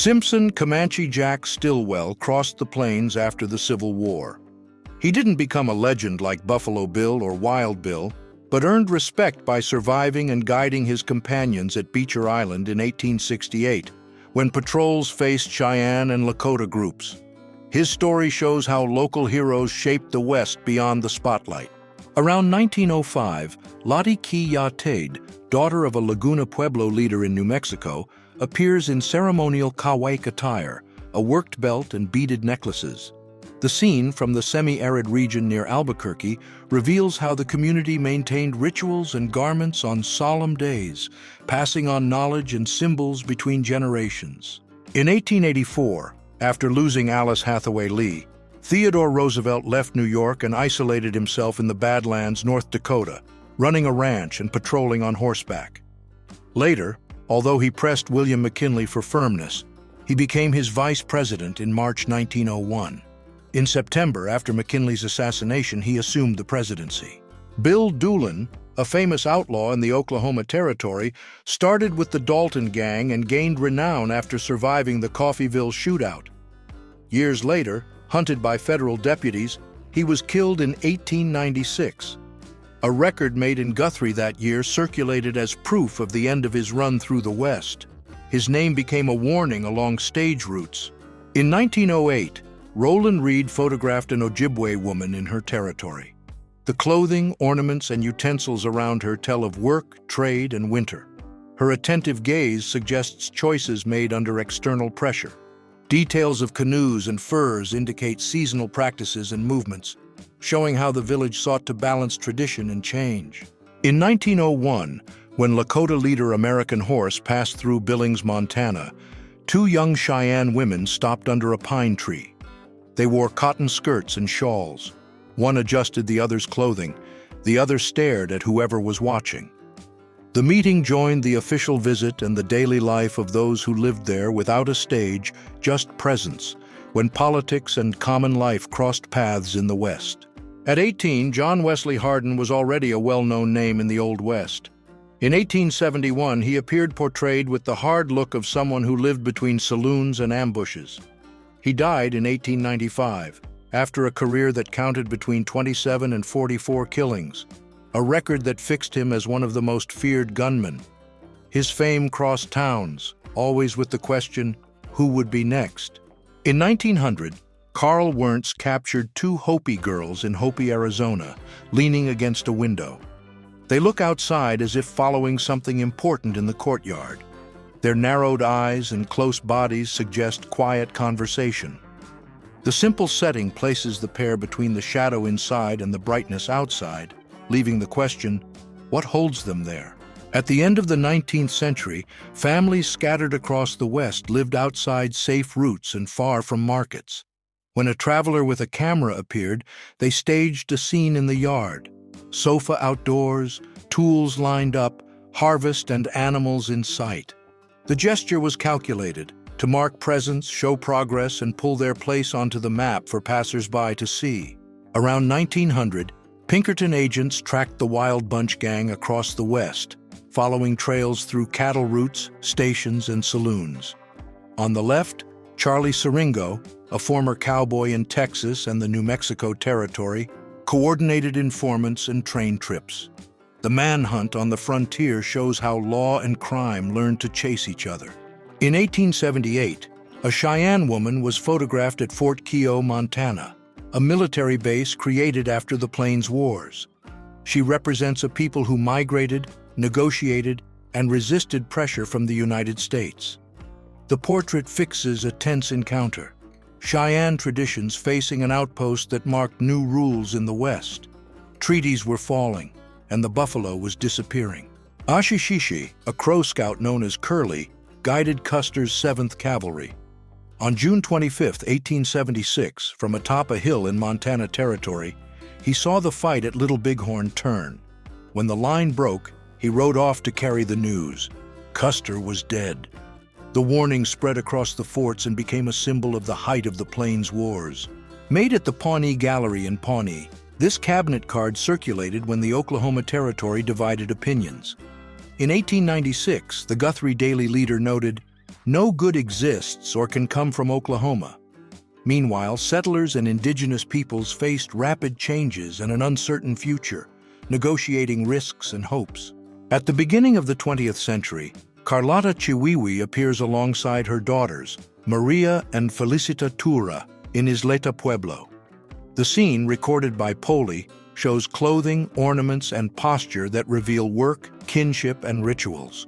Simpson Comanche Jack Stillwell crossed the plains after the Civil War. He didn't become a legend like Buffalo Bill or Wild Bill, but earned respect by surviving and guiding his companions at Beecher Island in 1868, when patrols faced Cheyenne and Lakota groups. His story shows how local heroes shaped the West beyond the spotlight. Around 1905, Lottie Key Yated, daughter of a Laguna Pueblo leader in New Mexico, appears in ceremonial Kawaiic attire, a worked belt and beaded necklaces. The scene from the semi-arid region near Albuquerque reveals how the community maintained rituals and garments on solemn days, passing on knowledge and symbols between generations. In 1884, after losing Alice Hathaway Lee, Theodore Roosevelt left New York and isolated himself in the Badlands, North Dakota, running a ranch and patrolling on horseback. Later, although he pressed William McKinley for firmness, he became his vice president in March 1901. In September, after McKinley's assassination, he assumed the presidency. Bill Doolin, a famous outlaw in the Oklahoma Territory, started with the Dalton Gang and gained renown after surviving the Coffeyville shootout. Years later, hunted by federal deputies, he was killed in 1896. A record made in Guthrie that year circulated as proof of the end of his run through the West. His name became a warning along stage routes. In 1908, Roland Reed photographed an Ojibwe woman in her territory. The clothing, ornaments, and utensils around her tell of work, trade, and winter. Her attentive gaze suggests choices made under external pressure. Details of canoes and furs indicate seasonal practices and movements, showing how the village sought to balance tradition and change. In 1901, when Lakota leader American Horse passed through Billings, Montana, two young Cheyenne women stopped under a pine tree. They wore cotton skirts and shawls. One adjusted the other's clothing. The other stared at whoever was watching. The meeting joined the official visit and the daily life of those who lived there without a stage, just presence, when politics and common life crossed paths in the West. At 18, John Wesley Hardin was already a well-known name in the Old West. In 1871, he appeared portrayed with the hard look of someone who lived between saloons and ambushes. He died in 1895, after a career that counted between 27 and 44 killings, a record that fixed him as one of the most feared gunmen. His fame crossed towns, always with the question, who would be next? In 1900, Carl Wernz captured two Hopi girls in Hopi, Arizona, leaning against a window. They look outside as if following something important in the courtyard. Their narrowed eyes and close bodies suggest quiet conversation. The simple setting places the pair between the shadow inside and the brightness outside, leaving the question, what holds them there? At the end of the 19th century, families scattered across the West lived outside safe routes and far from markets. When a traveler with a camera appeared, they staged a scene in the yard. Sofa outdoors, tools lined up, harvest and animals in sight. The gesture was calculated to mark presence, show progress, and pull their place onto the map for passers-by to see. Around 1900, Pinkerton agents tracked the Wild Bunch gang across the West, following trails through cattle routes, stations, and saloons. On the left, Charlie Siringo, a former cowboy in Texas and the New Mexico Territory, coordinated informants and train trips. The manhunt on the frontier shows how law and crime learned to chase each other. In 1878, a Cheyenne woman was photographed at Fort Kiowa, Montana, a military base created after the Plains Wars. She represents a people who migrated, negotiated, and resisted pressure from the United States. The portrait fixes a tense encounter, Cheyenne traditions facing an outpost that marked new rules in the West. Treaties were falling, and the buffalo was disappearing. Ashishishi, a Crow Scout known as Curly, guided Custer's 7th Cavalry. On June 25, 1876, from atop a hill in Montana Territory, he saw the fight at Little Bighorn turn. When the line broke, he rode off to carry the news. Custer was dead. The warning spread across the forts and became a symbol of the height of the Plains Wars. Made at the Pawnee Gallery in Pawnee, this cabinet card circulated when the Oklahoma Territory divided opinions. In 1896, the Guthrie Daily Leader noted, No good exists or can come from Oklahoma. Meanwhile, settlers and indigenous peoples faced rapid changes and an uncertain future, negotiating risks and hopes. At the beginning of the 20th century, Carlotta Chiwiwi appears alongside her daughters, Maria and Felicita Tura, in Isleta Pueblo. The scene, recorded by Poli, shows clothing, ornaments, and posture that reveal work, kinship, and rituals.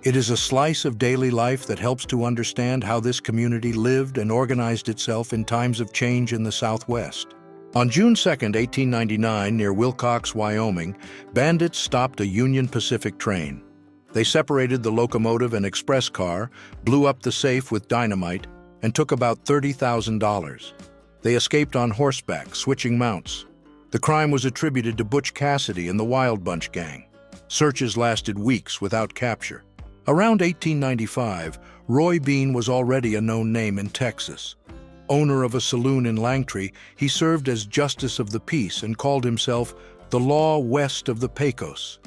It is a slice of daily life that helps to understand how this community lived and organized itself in times of change in the Southwest. On June 2, 1899, near Wilcox, Wyoming, bandits stopped a Union Pacific train. They separated the locomotive and express car, blew up the safe with dynamite, and took about $30,000. They escaped on horseback, switching mounts. The crime was attributed to Butch Cassidy and the Wild Bunch gang. Searches lasted weeks without capture. Around 1895, Roy Bean was already a known name in Texas. Owner of a saloon in Langtry, he served as Justice of the Peace and called himself the law west of the Pecos.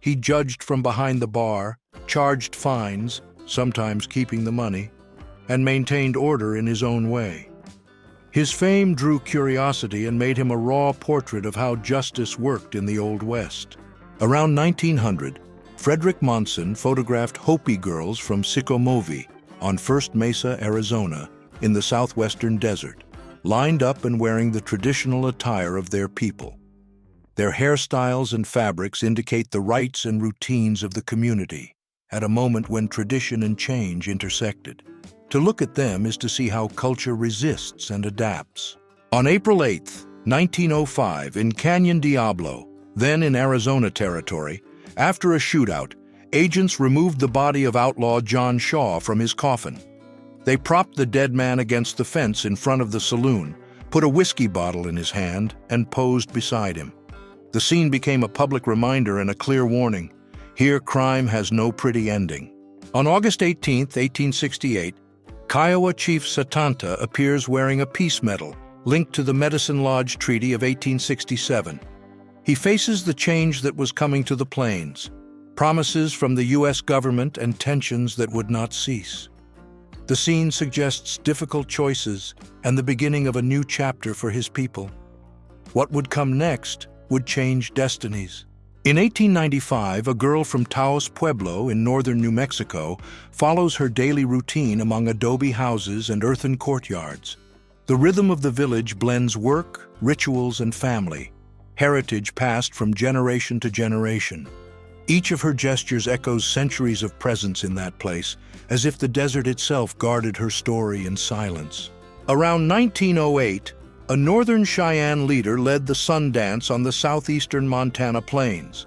He judged from behind the bar, charged fines, sometimes keeping the money, and maintained order in his own way. His fame drew curiosity and made him a raw portrait of how justice worked in the Old West. Around 1900, Frederick Monson photographed Hopi girls from Sikomovi on First Mesa, Arizona, in the southwestern desert, lined up and wearing the traditional attire of their people. Their hairstyles and fabrics indicate the rites and routines of the community, at a moment when tradition and change intersected. To look at them is to see how culture resists and adapts. On April 8, 1905, in Canyon Diablo, then in Arizona territory, after a shootout, agents removed the body of outlaw John Shaw from his coffin. They propped the dead man against the fence in front of the saloon, put a whiskey bottle in his hand, and posed beside him. The scene became a public reminder and a clear warning. Here, crime has no pretty ending. On August 18, 1868, Kiowa Chief Satanta appears wearing a peace medal linked to the Medicine Lodge Treaty of 1867. He faces the change that was coming to the plains, promises from the U.S. government and tensions that would not cease. The scene suggests difficult choices and the beginning of a new chapter for his people. What would come next would change destinies. In 1895, a girl from Taos Pueblo in northern New Mexico follows her daily routine among adobe houses and earthen courtyards. The rhythm of the village blends work, rituals, and family, heritage passed from generation to generation. Each of her gestures echoes centuries of presence in that place, as if the desert itself guarded her story in silence. Around 1908, a northern Cheyenne leader led the Sundance on the southeastern Montana plains.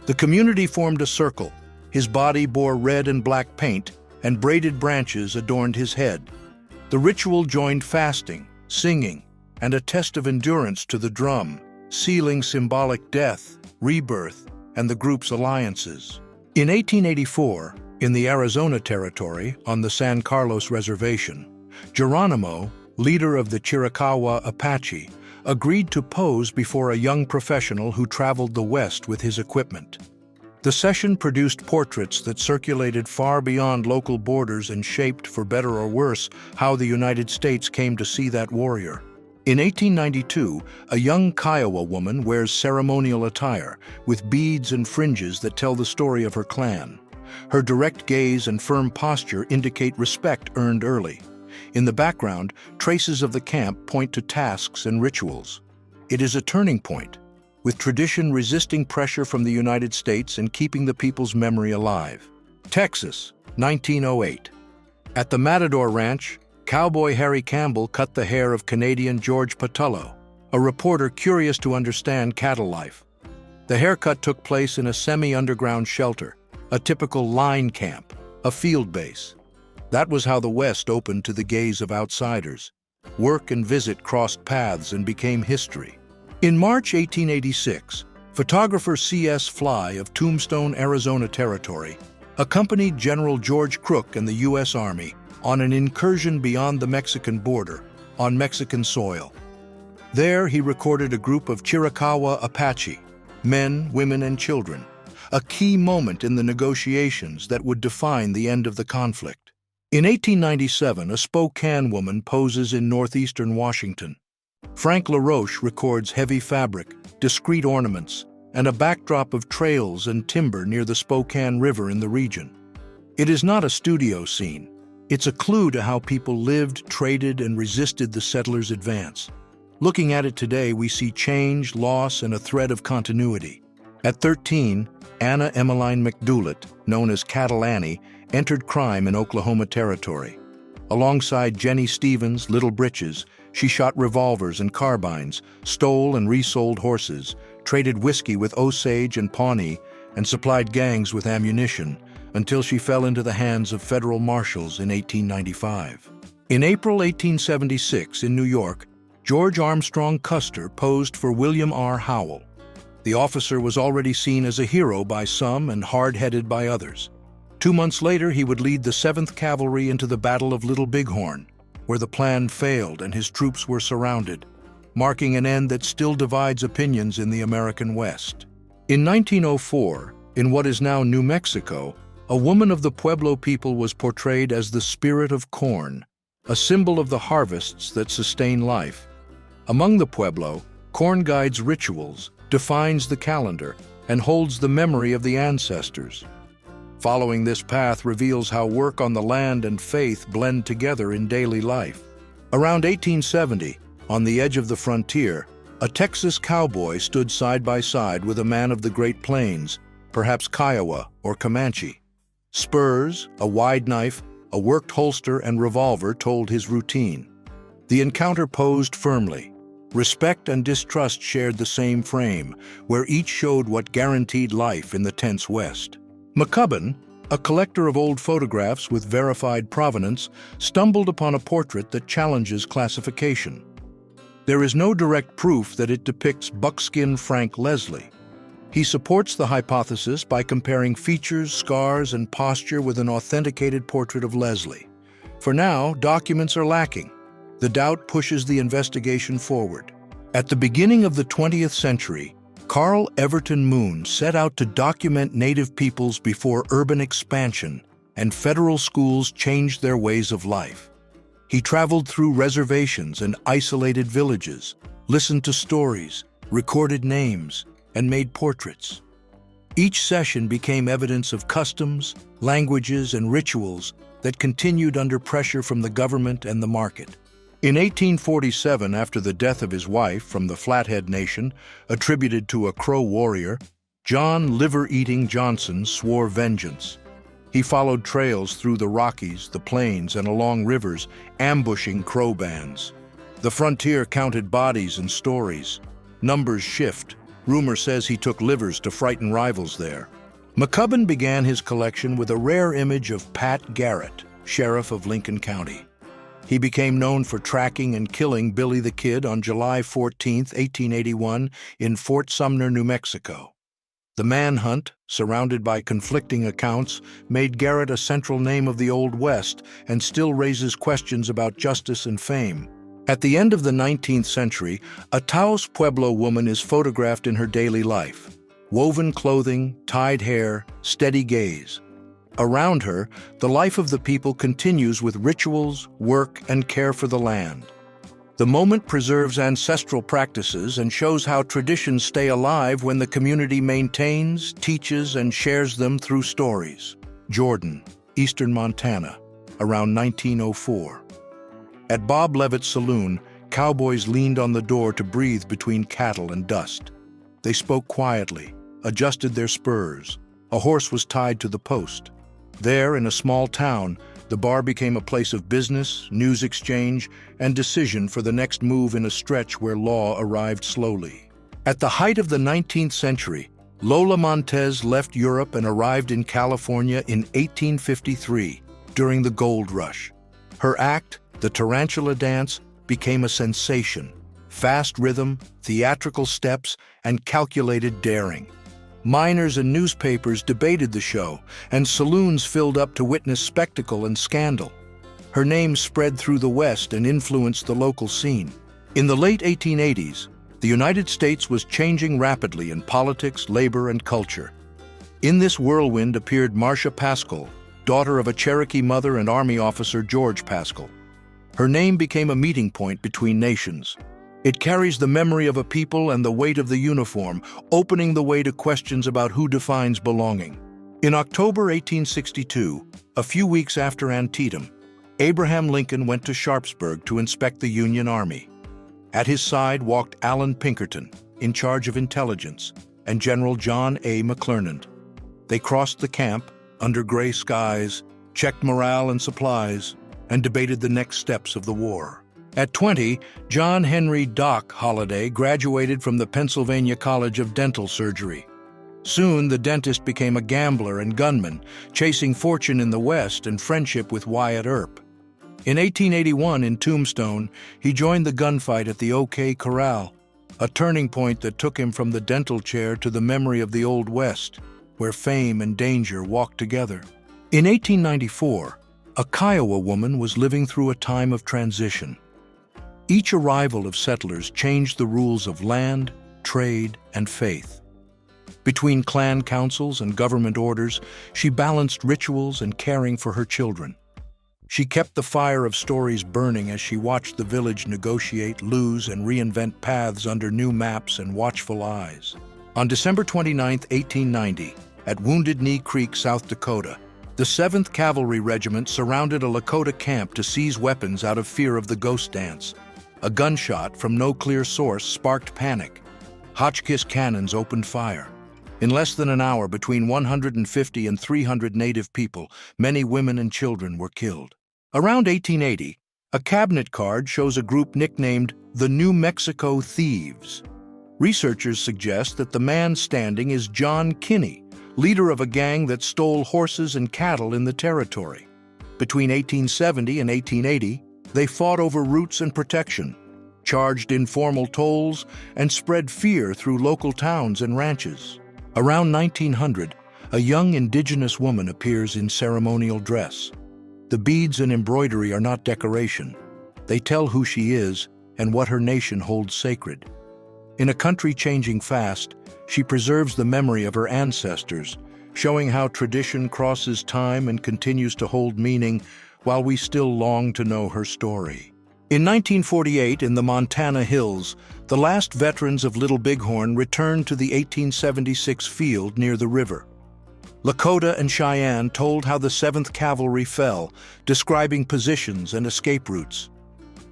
The community formed a circle. His body bore red and black paint, and braided branches adorned his head. The ritual joined fasting, singing, and a test of endurance to the drum, sealing symbolic death, rebirth, and the group's alliances. In 1884, in the Arizona Territory, on the San Carlos Reservation, Geronimo, leader of the Chiricahua Apache, agreed to pose before a young professional who traveled the West with his equipment. The session produced portraits that circulated far beyond local borders and shaped, for better or worse, how the United States came to see that warrior. In 1892, a young Kiowa woman wears ceremonial attire, with beads and fringes that tell the story of her clan. Her direct gaze and firm posture indicate respect earned early. In the background, traces of the camp point to tasks and rituals. It is a turning point, with tradition resisting pressure from the United States and keeping the people's memory alive. Texas, 1908. At the Matador Ranch, cowboy Harry Campbell cut the hair of Canadian George Patullo, a reporter curious to understand cattle life. The haircut took place in a semi-underground shelter, a typical line camp, a field base. That was how the West opened to the gaze of outsiders. Work and visit crossed paths and became history. In March 1886, photographer C.S. Fly of Tombstone, Arizona Territory, accompanied General George Crook and the U.S. Army on an incursion beyond the Mexican border, on Mexican soil. There he recorded a group of Chiricahua Apache, men, women, and children, a key moment in the negotiations that would define the end of the conflict. In 1897, a Spokane woman poses in northeastern Washington. Frank LaRoche records heavy fabric, discreet ornaments, and a backdrop of trails and timber near the Spokane River in the region. It is not a studio scene. It's a clue to how people lived, traded, and resisted the settlers' advance. Looking at it today, we see change, loss, and a thread of continuity. At 13, Anna Emmeline McDoulet, known as Catalani, entered crime in Oklahoma Territory. Alongside Jenny Stevens, Little Britches, she shot revolvers and carbines, stole and resold horses, traded whiskey with Osage and Pawnee, and supplied gangs with ammunition, until she fell into the hands of federal marshals in 1895. In April 1876, in New York, George Armstrong Custer posed for William R. Howell. The officer was already seen as a hero by some and hard-headed by others. 2 months later, he would lead the 7th Cavalry into the Battle of Little Bighorn, where the plan failed and his troops were surrounded, marking an end that still divides opinions in the American West. In 1904, in what is now New Mexico, a woman of the Pueblo people was portrayed as the spirit of corn, a symbol of the harvests that sustain life. Among the Pueblo, corn guides rituals, defines the calendar, and holds the memory of the ancestors. Following this path reveals how work on the land and faith blend together in daily life. Around 1870, on the edge of the frontier, a Texas cowboy stood side by side with a man of the Great Plains, perhaps Kiowa or Comanche. Spurs, a wide knife, a worked holster, and revolver told his routine. The encounter posed firmly. Respect and distrust shared the same frame, where each showed what guaranteed life in the tense West. McCubbin, a collector of old photographs with verified provenance, stumbled upon a portrait that challenges classification. There is no direct proof that it depicts buckskin Frank Leslie. He supports the hypothesis by comparing features, scars, and posture with an authenticated portrait of Leslie. For now, documents are lacking. The doubt pushes the investigation forward. At the beginning of the 20th century, Carl Everton Moon set out to document Native peoples before urban expansion and federal schools changed their ways of life. He traveled through reservations and isolated villages, listened to stories, recorded names, and made portraits. Each session became evidence of customs, languages, and rituals that continued under pressure from the government and the market. In 1847, after the death of his wife from the Flathead Nation, attributed to a Crow warrior, John Liver-Eating Johnson swore vengeance. He followed trails through the Rockies, the plains, and along rivers, ambushing Crow bands. The frontier counted bodies and stories. Numbers shift. Rumor says he took livers to frighten rivals there. McCubbin began his collection with a rare image of Pat Garrett, sheriff of Lincoln County. He became known for tracking and killing Billy the Kid on July 14, 1881, in Fort Sumner, New Mexico. The manhunt, surrounded by conflicting accounts, made Garrett a central name of the Old West and still raises questions about justice and fame. At the end of the 19th century, a Taos Pueblo woman is photographed in her daily life. Woven clothing, tied hair, steady gaze. Around her, the life of the people continues with rituals, work, and care for the land. The moment preserves ancestral practices and shows how traditions stay alive when the community maintains, teaches, and shares them through stories. Jordan, eastern Montana, around 1904. At Bob Levitt's saloon, cowboys leaned on the door to breathe between cattle and dust. They spoke quietly, adjusted their spurs. A horse was tied to the post. There, in a small town, the bar became a place of business, news exchange, and decision for the next move in a stretch where law arrived slowly. At the height of the 19th century, Lola Montez left Europe and arrived in California in 1853 during the gold rush. Her act, the Tarantula Dance, became a sensation. Fast rhythm, theatrical steps, and calculated daring. Miners and newspapers debated the show, and saloons filled up to witness spectacle and scandal. Her name spread through the West and influenced the local scene. In the late 1880s, the United States was changing rapidly in politics, labor, and culture. In this whirlwind appeared Marsha Pascal, daughter of a Cherokee mother and Army officer George Pascal. Her name became a meeting point between nations. It carries the memory of a people and the weight of the uniform, opening the way to questions about who defines belonging. In October 1862, a few weeks after Antietam, Abraham Lincoln went to Sharpsburg to inspect the Union Army. At his side walked Allan Pinkerton, in charge of intelligence, and General John A. McClernand. They crossed the camp, under gray skies, checked morale and supplies, and debated the next steps of the war. At 20, John Henry "Doc" Holliday graduated from the Pennsylvania College of Dental Surgery. Soon, the dentist became a gambler and gunman, chasing fortune in the West and friendship with Wyatt Earp. In 1881, in Tombstone, he joined the gunfight at the OK Corral, a turning point that took him from the dental chair to the memory of the Old West, where fame and danger walked together. In 1894, a Kiowa woman was living through a time of transition. Each arrival of settlers changed the rules of land, trade, and faith. Between clan councils and government orders, she balanced rituals and caring for her children. She kept the fire of stories burning as she watched the village negotiate, lose, and reinvent paths under new maps and watchful eyes. On December 29, 1890, at Wounded Knee Creek, South Dakota, the 7th Cavalry Regiment surrounded a Lakota camp to seize weapons out of fear of the ghost dance. A gunshot from no clear source sparked panic. Hotchkiss cannons opened fire. In less than an hour, between 150 and 300 native people, many women and children, were killed. Around 1880, a cabinet card shows a group nicknamed the New Mexico Thieves. Researchers suggest that the man standing is John Kinney, leader of a gang that stole horses and cattle in the territory. Between 1870 and 1880, they fought over routes and protection, charged informal tolls, and spread fear through local towns and ranches. Around 1900, a young Indigenous woman appears in ceremonial dress. The beads and embroidery are not decoration. They tell who she is and what her nation holds sacred. In a country changing fast, she preserves the memory of her ancestors, showing how tradition crosses time and continues to hold meaning while we still long to know her story. In 1948, in the Montana Hills, the last veterans of Little Bighorn returned to the 1876 field near the river. Lakota and Cheyenne told how the 7th Cavalry fell, describing positions and escape routes.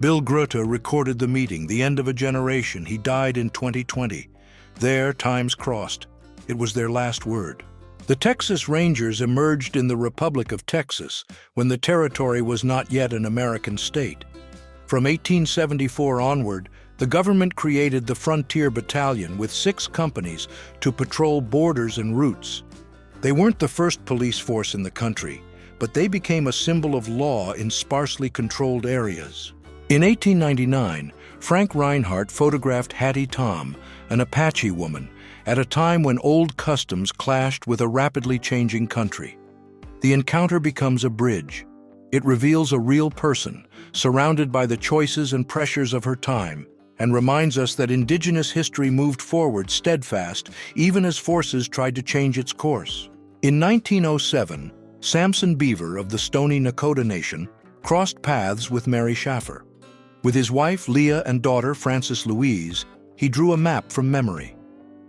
Bill Grutta recorded the meeting, the end of a generation. He died in 2020. There, times crossed. It was their last word. The Texas Rangers emerged in the Republic of Texas when the territory was not yet an American state. From 1874 onward, the government created the Frontier Battalion with 6 companies to patrol borders and routes. They weren't the first police force in the country, but they became a symbol of law in sparsely controlled areas. In 1899, Frank Reinhardt photographed Hattie Tom, an Apache woman, at a time when old customs clashed with a rapidly changing country. The encounter becomes a bridge. It reveals a real person, surrounded by the choices and pressures of her time, and reminds us that Indigenous history moved forward steadfast even as forces tried to change its course. In 1907, Samson Beaver of the Stoney Nakoda Nation crossed paths with Mary Schaffer. With his wife Leah and daughter Frances Louise, he drew a map from memory.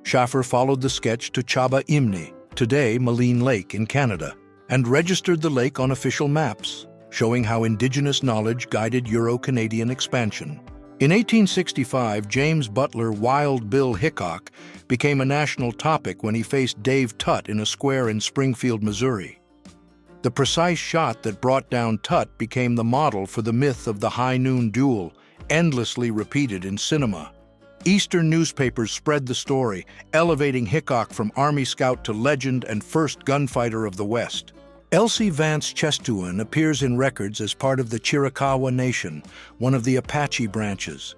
Schaffer followed the sketch to Chaba Imni, today Maligne Lake in Canada, and registered the lake on official maps, showing how Indigenous knowledge guided Euro-Canadian expansion. In 1865, James Butler Wild Bill Hickok became a national topic when he faced Dave Tutt in a square in Springfield, Missouri. The precise shot that brought down Tutt became the model for the myth of the high noon duel, endlessly repeated in cinema. Eastern newspapers spread the story, elevating Hickok from Army scout to legend and first gunfighter of the West. Elsie Vance Chestuan appears in records as part of the Chiricahua Nation, one of the Apache branches.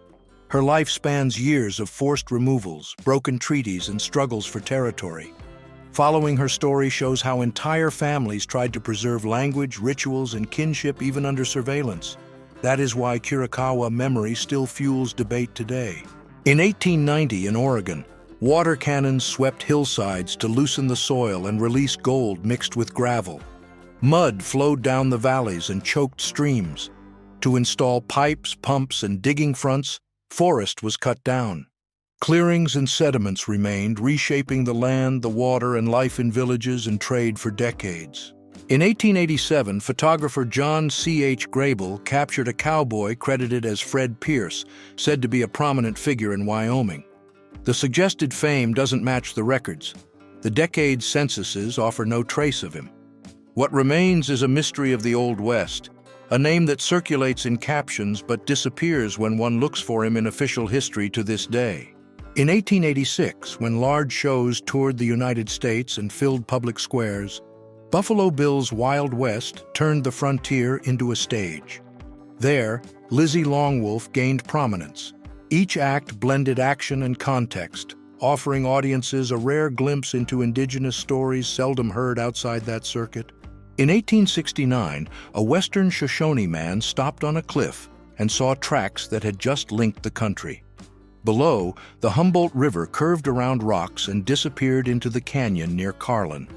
Her life spans years of forced removals, broken treaties, and struggles for territory. Following her story shows how entire families tried to preserve language, rituals, and kinship even under surveillance. That is why Chiricahua memory still fuels debate today. In 1890 in Oregon, water cannons swept hillsides to loosen the soil and release gold mixed with gravel. Mud flowed down the valleys and choked streams. To install pipes, pumps, and digging fronts, forest was cut down. Clearings and sediments remained, reshaping the land, the water, and life in villages and trade for decades. In 1887, photographer John C.H. Grable captured a cowboy credited as Fred Pierce, said to be a prominent figure in Wyoming. The suggested fame doesn't match the records. The decade's censuses offer no trace of him. What remains is a mystery of the Old West, a name that circulates in captions but disappears when one looks for him in official history to this day. In 1886, when large shows toured the United States and filled public squares, Buffalo Bill's Wild West turned the frontier into a stage. There, Lizzie Longwolf gained prominence. Each act blended action and context, offering audiences a rare glimpse into indigenous stories seldom heard outside that circuit. In 1869, a western Shoshone man stopped on a cliff and saw tracks that had just linked the country. Below, the Humboldt River curved around rocks and disappeared into the canyon near Carlin.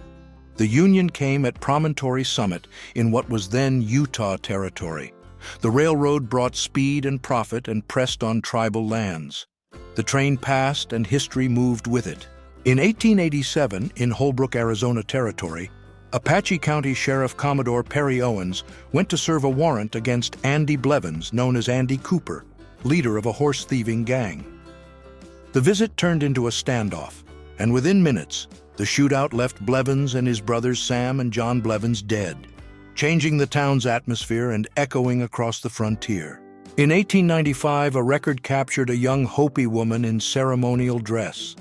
The Union came at Promontory Summit in what was then Utah territory. The railroad brought speed and profit and pressed on tribal lands. The train passed and history moved with it. In 1887, in Holbrook, Arizona territory, Apache County Sheriff Commodore Perry Owens went to serve a warrant against Andy Blevins, known as Andy Cooper, leader of a horse-thieving gang. The visit turned into a standoff, and within minutes, the shootout left Blevins and his brothers Sam and John Blevins dead, changing the town's atmosphere and echoing across the frontier. In 1895, a record captured a young Hopi woman in ceremonial dress.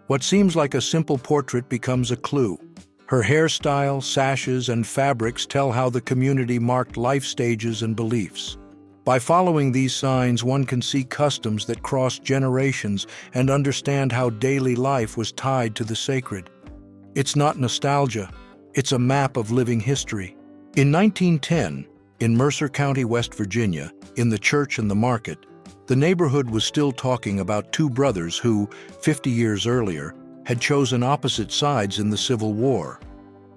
What seems like a simple portrait becomes a clue. Her hairstyle, sashes, and fabrics tell how the community marked life stages and beliefs. By following these signs, one can see customs that cross generations and understand how daily life was tied to the sacred. It's not nostalgia, it's a map of living history. In 1910, in Mercer County, West Virginia, in the church and the market, the neighborhood was still talking about two brothers who, 50 years earlier, had chosen opposite sides in the Civil War.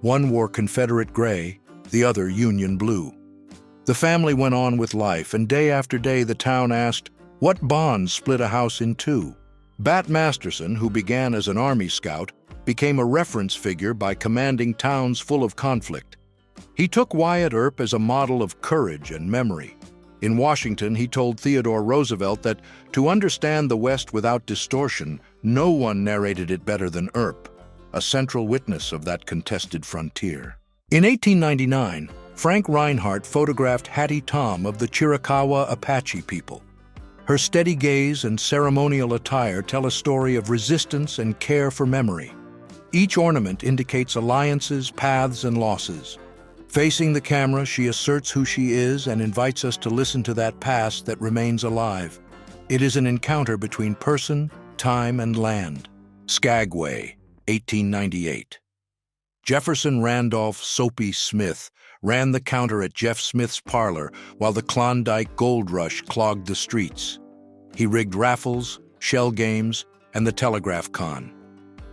One wore Confederate gray, the other Union blue. The family went on with life, and day after day the town asked, what bond split a house in two? Bat Masterson, who began as an Army scout, became a reference figure by commanding towns full of conflict. He took Wyatt Earp as a model of courage and memory. In Washington, he told Theodore Roosevelt that to understand the West without distortion, no one narrated it better than Earp, a central witness of that contested frontier. In 1899, Frank Reinhardt photographed Hattie Tom of the Chiricahua Apache people. Her steady gaze and ceremonial attire tell a story of resistance and care for memory. Each ornament indicates alliances, paths, and losses. Facing the camera, she asserts who she is and invites us to listen to that past that remains alive. It is an encounter between person, time, and land. Skagway, 1898. Jefferson Randolph "Soapy" Smith ran the counter at Jeff Smith's parlor while the Klondike Gold Rush clogged the streets. He rigged raffles, shell games, and the telegraph con.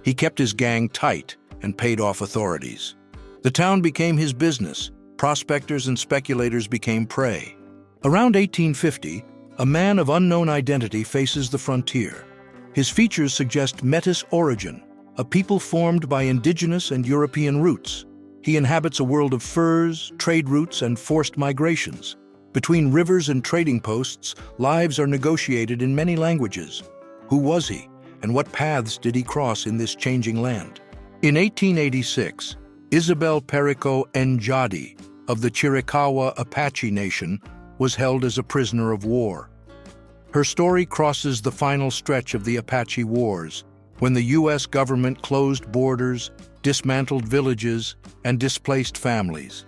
He kept his gang tight and paid off authorities. The town became his business. Prospectors and speculators became prey. Around 1850, a man of unknown identity faces the frontier. His features suggest Metis origin, a people formed by indigenous and European roots. He inhabits a world of furs, trade routes, and forced migrations. Between rivers and trading posts, lives are negotiated in many languages. Who was he, and what paths did he cross in this changing land? In 1886, Isabel Perico Njadi of the Chiricahua Apache Nation was held as a prisoner of war. Her story crosses the final stretch of the Apache Wars, when the U.S. government closed borders, dismantled villages, and displaced families.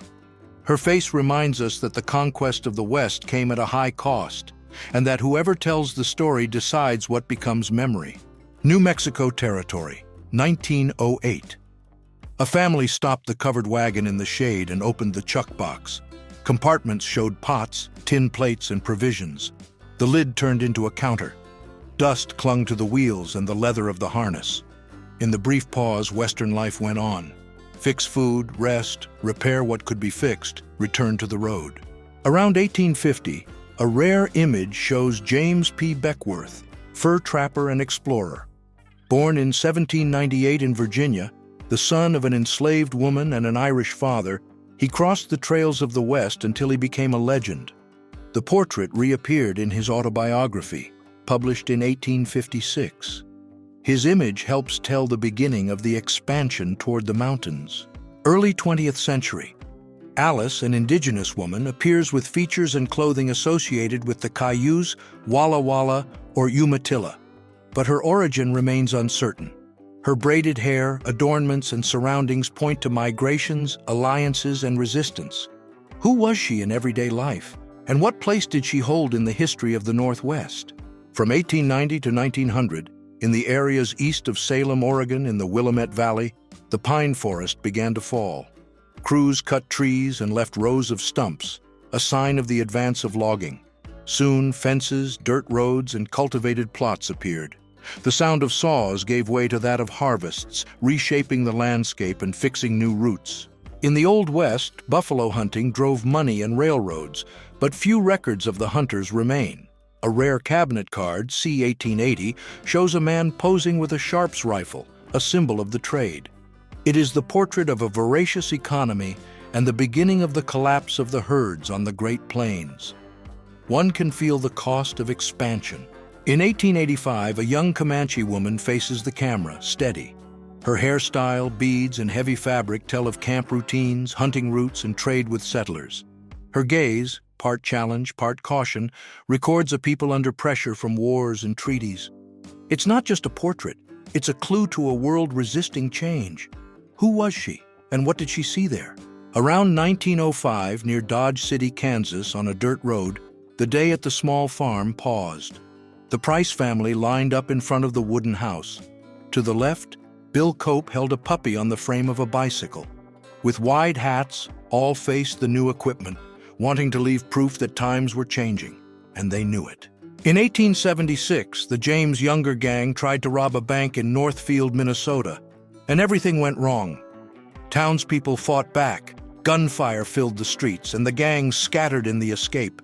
Her face reminds us that the conquest of the West came at a high cost, and that whoever tells the story decides what becomes memory. New Mexico Territory, 1908. A family stopped the covered wagon in the shade and opened the chuck box. Compartments showed pots, tin plates, and provisions. The lid turned into a counter. Dust clung to the wheels and the leather of the harness. In the brief pause, Western life went on. Fix food, rest, repair what could be fixed, return to the road. Around 1850, a rare image shows James P. Beckworth, fur trapper and explorer. Born in 1798 in Virginia, the son of an enslaved woman and an Irish father, he crossed the trails of the West until he became a legend. The portrait reappeared in his autobiography, published in 1856. His image helps tell the beginning of the expansion toward the mountains. Early 20th century. Alice, an indigenous woman, appears with features and clothing associated with the Cayuse, Walla Walla, or Umatilla, but her origin remains uncertain. Her braided hair, adornments, and surroundings point to migrations, alliances, and resistance. Who was she in everyday life? And what place did she hold in the history of the Northwest? From 1890 to 1900, in the areas east of Salem, Oregon, in the Willamette Valley, the pine forest began to fall. Crews cut trees and left rows of stumps, a sign of the advance of logging. Soon, fences, dirt roads, and cultivated plots appeared. The sound of saws gave way to that of harvests, reshaping the landscape and fixing new routes. In the Old West, buffalo hunting drove money and railroads, but few records of the hunters remain. A rare cabinet card, C. 1880, shows a man posing with a Sharps rifle, a symbol of the trade. It is the portrait of a voracious economy and the beginning of the collapse of the herds on the Great Plains. One can feel the cost of expansion. In 1885, a young Comanche woman faces the camera, steady. Her hairstyle, beads, and heavy fabric tell of camp routines, hunting routes, and trade with settlers. Her gaze, part challenge, part caution, records a people under pressure from wars and treaties. It's not just a portrait, it's a clue to a world resisting change. Who was she, and what did she see there? Around 1905, near Dodge City, Kansas, on a dirt road, the day at the small farm paused. The Price family lined up in front of the wooden house. To the left, Bill Cope held a puppy on the frame of a bicycle. With wide hats, all faced the new equipment, wanting to leave proof that times were changing, and they knew it. In 1876, the James Younger gang tried to rob a bank in Northfield, Minnesota, and everything went wrong. Townspeople fought back, gunfire filled the streets, and the gang scattered in the escape.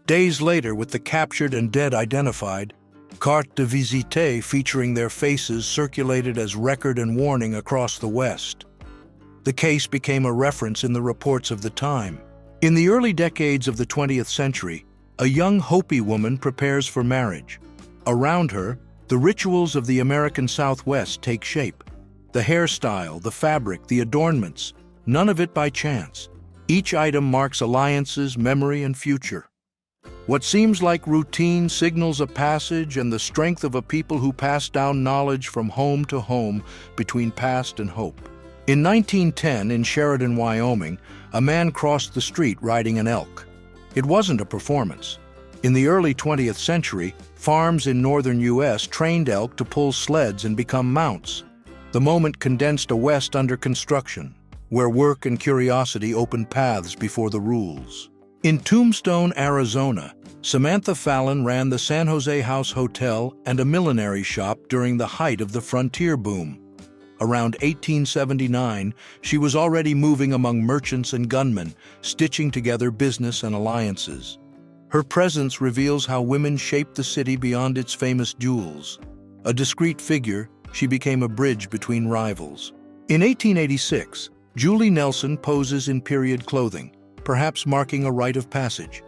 Days later, with the captured and dead identified, carte de visite featuring their faces circulated as record and warning across the West. The case became a reference in the reports of the time. In the early decades of the 20th century, a young Hopi woman prepares for marriage. Around her, the rituals of the American Southwest take shape. The hairstyle, the fabric, the adornments, none of it by chance. Each item marks alliances, memory, and future. What seems like routine signals a passage and the strength of a people who pass down knowledge from home to home between past and hope. In 1910, in Sheridan, Wyoming, a man crossed the street riding an elk. It wasn't a performance. In the early 20th century, farms in northern U.S. trained elk to pull sleds and become mounts. The moment condensed a West under construction, where work and curiosity opened paths before the rules. In Tombstone, Arizona, Samantha Fallon ran the San Jose House Hotel and a millinery shop during the height of the frontier boom. Around 1879, she was already moving among merchants and gunmen, stitching together business and alliances. Her presence reveals how women shaped the city beyond its famous jewels. A discreet figure, she became a bridge between rivals. In 1886, Julie Nelson poses in period clothing, perhaps marking a rite of passage.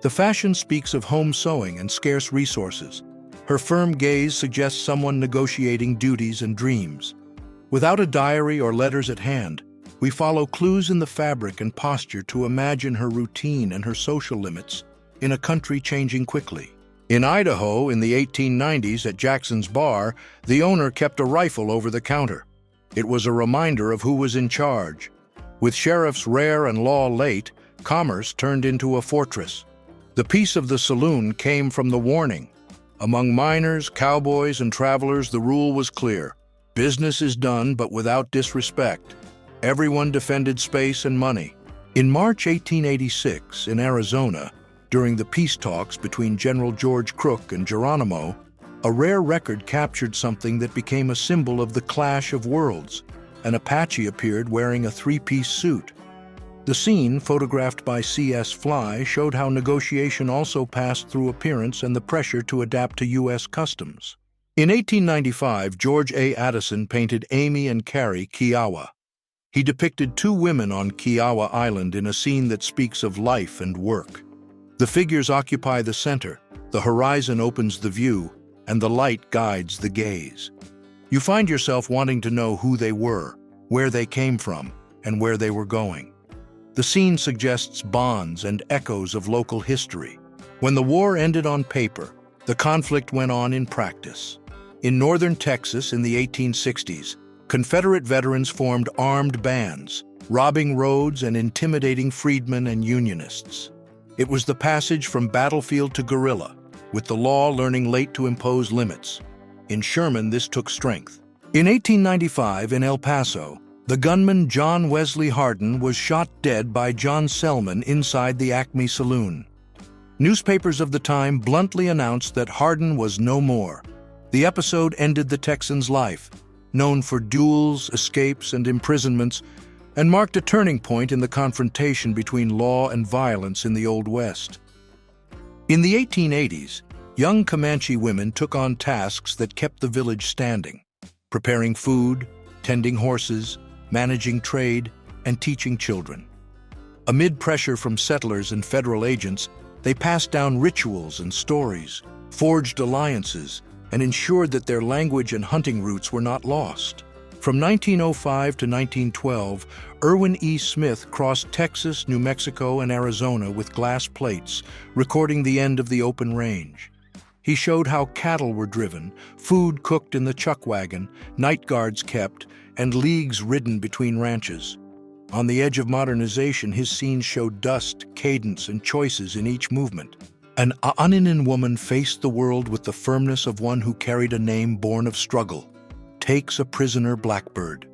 The fashion speaks of home sewing and scarce resources. Her firm gaze suggests someone negotiating duties and dreams. Without a diary or letters at hand, we follow clues in the fabric and posture to imagine her routine and her social limits in a country changing quickly. In Idaho, in the 1890s at Jackson's Bar, the owner kept a rifle over the counter. It was a reminder of who was in charge. With sheriffs rare and law late, commerce turned into a fortress. The peace of the saloon came from the warning. Among miners, cowboys, and travelers, the rule was clear. Business is done, but without disrespect. Everyone defended space and money. In March 1886, in Arizona, during the peace talks between General George Crook and Geronimo, a rare record captured something that became a symbol of the clash of worlds. an Apache appeared wearing a three-piece suit. The scene, photographed by C.S. Fly, showed how negotiation also passed through appearance and the pressure to adapt to U.S. customs. In 1895, George A. Addison painted Amy and Carrie, Kiowa. He depicted two women on Kiowa Island in a scene that speaks of life and work. The figures occupy the center, the horizon opens the view, and the light guides the gaze. You find yourself wanting to know who they were, where they came from, and where they were going. The scene suggests bonds and echoes of local history. When the war ended on paper, the conflict went on in practice. In northern Texas in the 1860s, Confederate veterans formed armed bands, robbing roads and intimidating freedmen and Unionists. It was the passage from battlefield to guerrilla, with the law learning late to impose limits. In Sherman, this took strength. In 1895, in El Paso, the gunman John Wesley Hardin was shot dead by John Selman inside the Acme Saloon. Newspapers of the time bluntly announced that Hardin was no more. The episode ended the Texan's life, known for duels, escapes, and imprisonments, and marked a turning point in the confrontation between law and violence in the Old West. In the 1880s, young Comanche women took on tasks that kept the village standing, preparing food, tending horses, managing trade, and teaching children. Amid pressure from settlers and federal agents, they passed down rituals and stories, forged alliances, and ensured that their language and hunting roots were not lost. From 1905 to 1912, Irwin E. Smith crossed Texas, New Mexico, and Arizona with glass plates, recording the end of the open range. He showed how cattle were driven, food cooked in the chuck wagon, night guards kept, and leagues ridden between ranches. On the edge of modernization, his scenes showed dust, cadence, and choices in each movement. An Aaninin woman faced the world with the firmness of one who carried a name born of struggle. Takes a prisoner blackbird.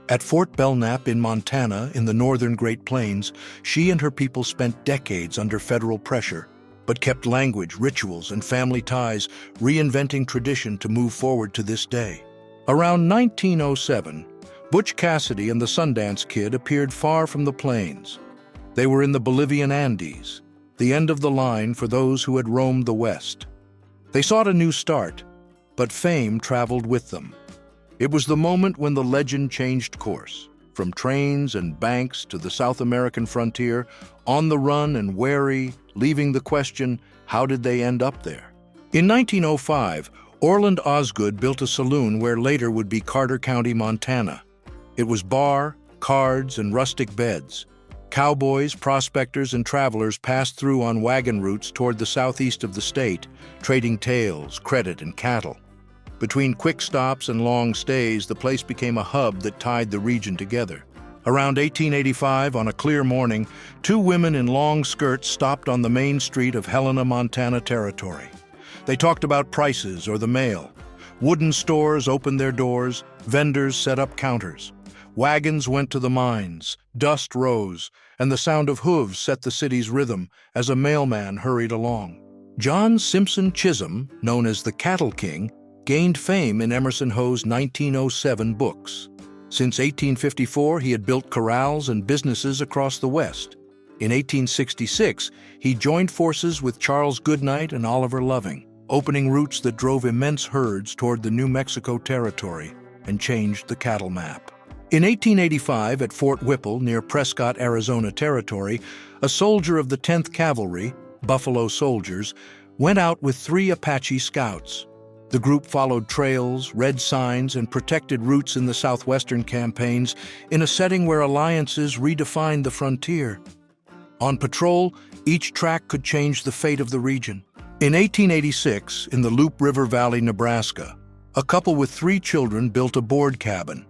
At Fort Belknap in Montana, in the northern Great Plains, she and her people spent decades under federal pressure, but kept language, rituals, and family ties, reinventing tradition to move forward to this day. Around 1907, Butch Cassidy and the Sundance Kid appeared far from the plains. They were in the Bolivian Andes, the end of the line for those who had roamed the West. They sought a new start, but fame traveled with them. It was the moment when the legend changed course, from trains and banks to the South American frontier, on the run and wary, leaving the question, how did they end up there? In 1905, Orland Osgood built a saloon where later would be Carter County, Montana. It was bar, cards, and rustic beds. Cowboys, prospectors, and travelers passed through on wagon routes toward the southeast of the state, trading tales, credit, and cattle. Between quick stops and long stays, the place became a hub that tied the region together. Around 1885, on a clear morning, two women in long skirts stopped on the main street of Helena, Montana territory. They talked about prices or the mail. Wooden stores opened their doors, vendors set up counters. Wagons went to the mines, dust rose, and the sound of hooves set the city's rhythm as a mailman hurried along. John Simpson Chisholm, known as the Cattle King, gained fame in Emerson Hoe's 1907 books. Since 1854, he had built corrals and businesses across the West. In 1866, he joined forces with Charles Goodnight and Oliver Loving, opening routes that drove immense herds toward the New Mexico territory and changed the cattle map. In 1885, at Fort Whipple, near Prescott, Arizona territory, a soldier of the 10th Cavalry, Buffalo Soldiers, went out with 3 Apache scouts. The group followed trails, read signs, and protected routes in the southwestern campaigns in a setting where alliances redefined the frontier. On patrol, each track could change the fate of the region. In 1886, in the Loup River Valley, Nebraska, a couple with 3 children built a board cabin.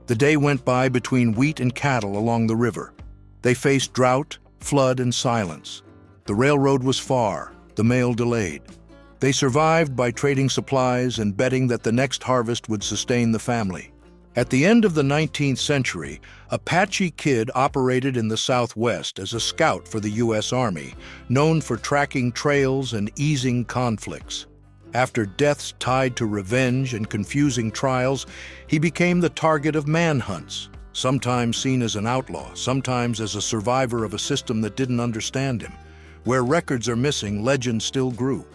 The day went by between wheat and cattle along the river. They faced drought, flood, and silence. The railroad was far, the mail delayed. They survived by trading supplies and betting that the next harvest would sustain the family. At the end of the 19th century, Apache Kid operated in the Southwest as a scout for the U.S. Army, known for tracking trails and easing conflicts. After deaths tied to revenge and confusing trials, he became the target of manhunts, sometimes seen as an outlaw, sometimes as a survivor of a system that didn't understand him. Where records are missing, legends still grew.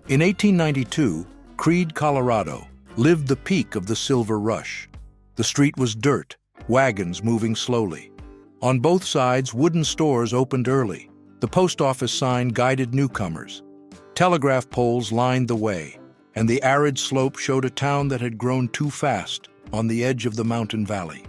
In 1892, Creede, Colorado, lived the peak of the Silver Rush. The street was dirt, wagons moving slowly. On both sides, wooden stores opened early. The post office sign guided newcomers. Telegraph poles lined the way, and the arid slope showed a town that had grown too fast on the edge of the mountain valley.